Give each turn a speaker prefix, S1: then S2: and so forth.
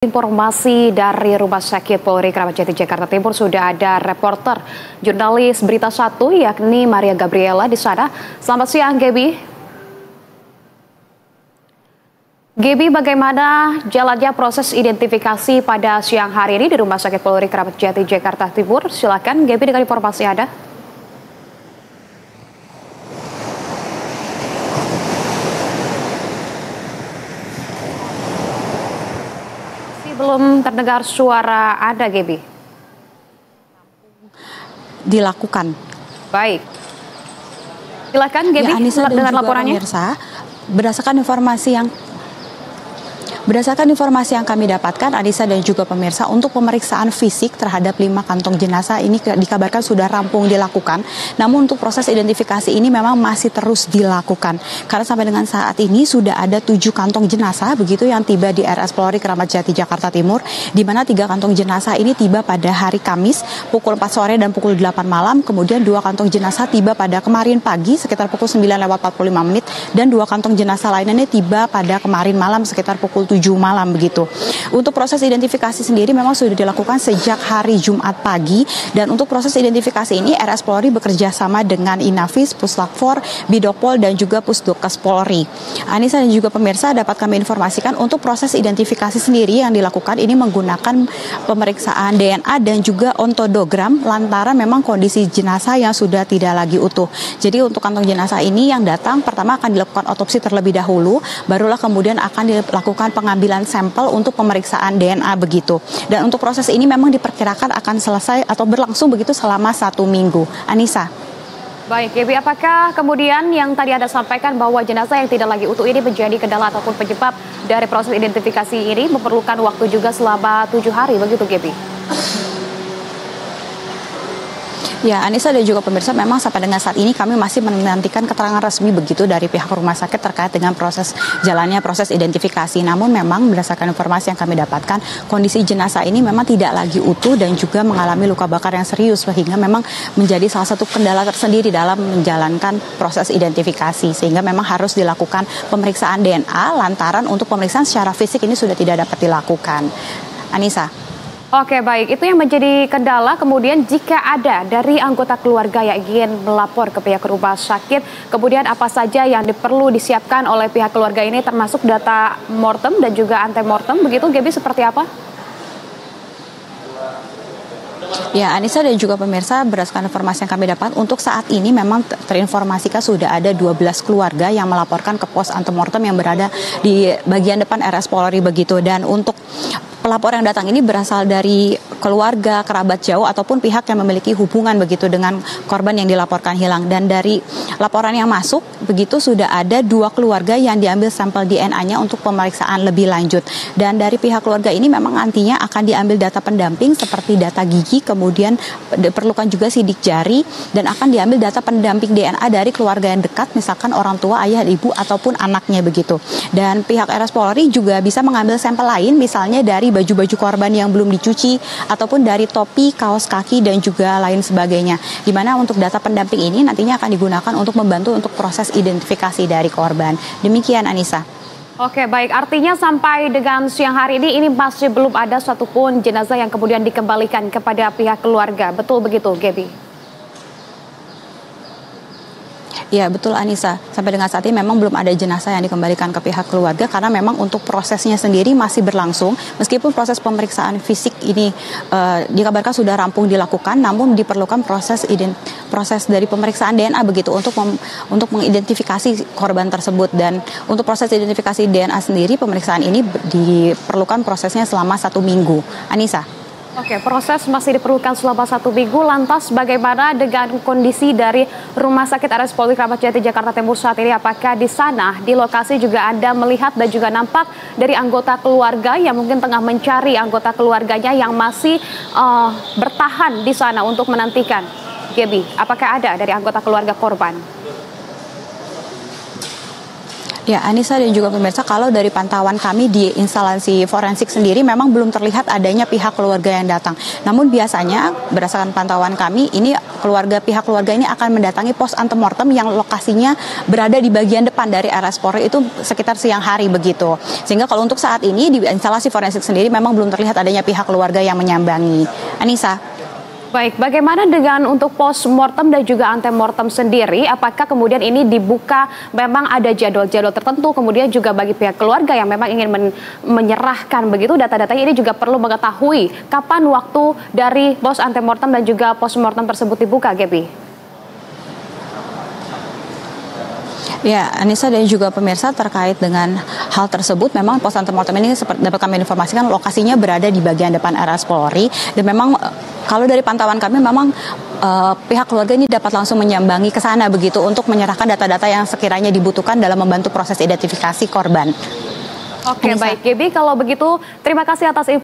S1: Informasi dari Rumah Sakit Polri Kramat Jati Jakarta Timur sudah ada reporter jurnalis Berita 1 yakni Maria Gabriela di sana. Selamat siang, Gaby. Gaby, bagaimana jalannya proses identifikasi pada siang hari ini di Rumah Sakit Polri Kramat Jati Jakarta Timur? Silakan, Gaby, dengan informasi Anda. Belum terdengar suara Anda, Gaby.
S2: Dilakukan.
S1: Baik. Silakan, Gaby,
S2: ya, Anissa
S1: dengan laporannya.
S2: Pemirsa, Berdasarkan informasi yang kami dapatkan, Anissa dan juga pemirsa, untuk pemeriksaan fisik terhadap 5 kantong jenazah ini dikabarkan sudah rampung dilakukan. Namun untuk proses identifikasi ini memang masih terus dilakukan. Karena sampai dengan saat ini sudah ada 7 kantong jenazah begitu yang tiba di RS Polri Kramat Jati Jakarta Timur, di mana 3 kantong jenazah ini tiba pada hari Kamis pukul 4 sore dan pukul 8 malam. Kemudian 2 kantong jenazah tiba pada kemarin pagi sekitar pukul 9:45 menit dan 2 kantong jenazah lainnya tiba pada kemarin malam sekitar pukul 7 malam begitu. Untuk proses identifikasi sendiri memang sudah dilakukan sejak hari Jumat pagi, dan untuk proses identifikasi ini RS Polri bekerja sama dengan Inavis, Puslapfor, Bidokpol dan juga Pusdokes Polri. Anissa dan juga pemirsa, dapat kami informasikan untuk proses identifikasi sendiri yang dilakukan ini menggunakan pemeriksaan DNA dan juga ontodogram lantaran memang kondisi jenazah yang sudah tidak lagi utuh. Jadi untuk kantong jenazah ini yang datang pertama akan dilakukan otopsi terlebih dahulu, barulah kemudian akan dilakukan pengambilan sampel untuk pemeriksaan DNA begitu. Dan untuk proses ini memang diperkirakan akan selesai atau berlangsung begitu selama 1 minggu. Anissa.
S1: Baik, Gaby, apakah kemudian yang tadi Anda sampaikan bahwa jenazah yang tidak lagi utuh ini menjadi kendala ataupun penyebab dari proses identifikasi ini memerlukan waktu juga selama 7 hari begitu, Gaby?
S2: Ya, Anissa dan juga pemirsa, memang sampai dengan saat ini kami masih menantikan keterangan resmi begitu dari pihak rumah sakit terkait dengan jalannya proses identifikasi. Namun memang berdasarkan informasi yang kami dapatkan, kondisi jenazah ini memang tidak lagi utuh dan juga mengalami luka bakar yang serius, sehingga memang menjadi salah satu kendala tersendiri dalam menjalankan proses identifikasi. Sehingga memang harus dilakukan pemeriksaan DNA lantaran untuk pemeriksaan secara fisik ini sudah tidak dapat dilakukan. Anissa.
S1: Oke, baik. Itu yang menjadi kendala. Kemudian jika ada dari anggota keluarga yang ingin melapor ke pihak rumah sakit, kemudian apa saja yang perlu disiapkan oleh pihak keluarga ini termasuk data mortem dan juga antemortem, begitu, Gaby, seperti apa?
S2: Ya, Anissa dan juga pemirsa, berdasarkan informasi yang kami dapat, untuk saat ini memang terinformasikan sudah ada 12 keluarga yang melaporkan ke pos antemortem yang berada di bagian depan RS Polri begitu. Dan untuk pelapor yang datang ini berasal dari keluarga, kerabat jauh ataupun pihak yang memiliki hubungan begitu dengan korban yang dilaporkan hilang. Dan dari laporan yang masuk begitu sudah ada 2 keluarga yang diambil sampel DNA-nya untuk pemeriksaan lebih lanjut. Dan dari pihak keluarga ini memang nantinya akan diambil data pendamping seperti data gigi, kemudian diperlukan juga sidik jari, dan akan diambil data pendamping DNA dari keluarga yang dekat, misalkan orang tua, ayah, ibu ataupun anaknya begitu. Dan pihak RS Polri juga bisa mengambil sampel lain, misalnya dari baju-baju korban yang belum dicuci, ataupun dari topi, kaos kaki, dan juga lain sebagainya. Di mana untuk data pendamping ini nantinya akan digunakan untuk membantu untuk proses identifikasi dari korban. Demikian, Anissa.
S1: Oke, baik. Artinya sampai dengan siang hari ini masih belum ada satupun jenazah yang kemudian dikembalikan kepada pihak keluarga. Betul begitu, Gaby?
S2: Ya, betul, Anissa. Sampai dengan saat ini memang belum ada jenazah yang dikembalikan ke pihak keluarga karena memang untuk prosesnya sendiri masih berlangsung. Meskipun proses pemeriksaan fisik ini dikabarkan sudah rampung dilakukan, namun diperlukan proses dari pemeriksaan DNA begitu untuk mengidentifikasi korban tersebut. Dan untuk proses identifikasi DNA sendiri, pemeriksaan ini diperlukan prosesnya selama 1 minggu. Anissa.
S1: Oke, proses masih diperlukan selama 1 minggu. Lantas bagaimana dengan kondisi dari Rumah Sakit RS Polri Kramat Jati Jakarta Timur saat ini? Apakah di sana, di lokasi juga Anda melihat dan juga nampak dari anggota keluarga yang mungkin tengah mencari anggota keluarganya yang masih bertahan di sana untuk menantikan? Gaby, apakah ada dari anggota keluarga korban?
S2: Ya, Anissa dan juga pemirsa, kalau dari pantauan kami di instalasi forensik sendiri memang belum terlihat adanya pihak keluarga yang datang. Namun biasanya berdasarkan pantauan kami, ini pihak keluarga ini akan mendatangi pos antemortem yang lokasinya berada di bagian depan dari RS Polri itu sekitar siang hari begitu. Sehingga kalau untuk saat ini di instalasi forensik sendiri memang belum terlihat adanya pihak keluarga yang menyambangi. Anissa.
S1: Baik, bagaimana dengan untuk post-mortem dan juga antemortem sendiri? Apakah kemudian ini dibuka, memang ada jadwal-jadwal tertentu, kemudian juga bagi pihak keluarga yang memang ingin menyerahkan begitu data-datanya, ini juga perlu mengetahui kapan waktu dari post-antemortem dan juga post-mortem tersebut dibuka, Gaby?
S2: Ya, Anissa dan juga pemirsa, terkait dengan hal tersebut, memang pos antemortem ini dapat kami informasikan lokasinya berada di bagian depan RS Polri, dan memang kalau dari pantauan kami memang pihak keluarga ini dapat langsung menyambangi ke sana begitu untuk menyerahkan data-data yang sekiranya dibutuhkan dalam membantu proses identifikasi korban.
S1: Oke, baik, Gaby, kalau begitu terima kasih atas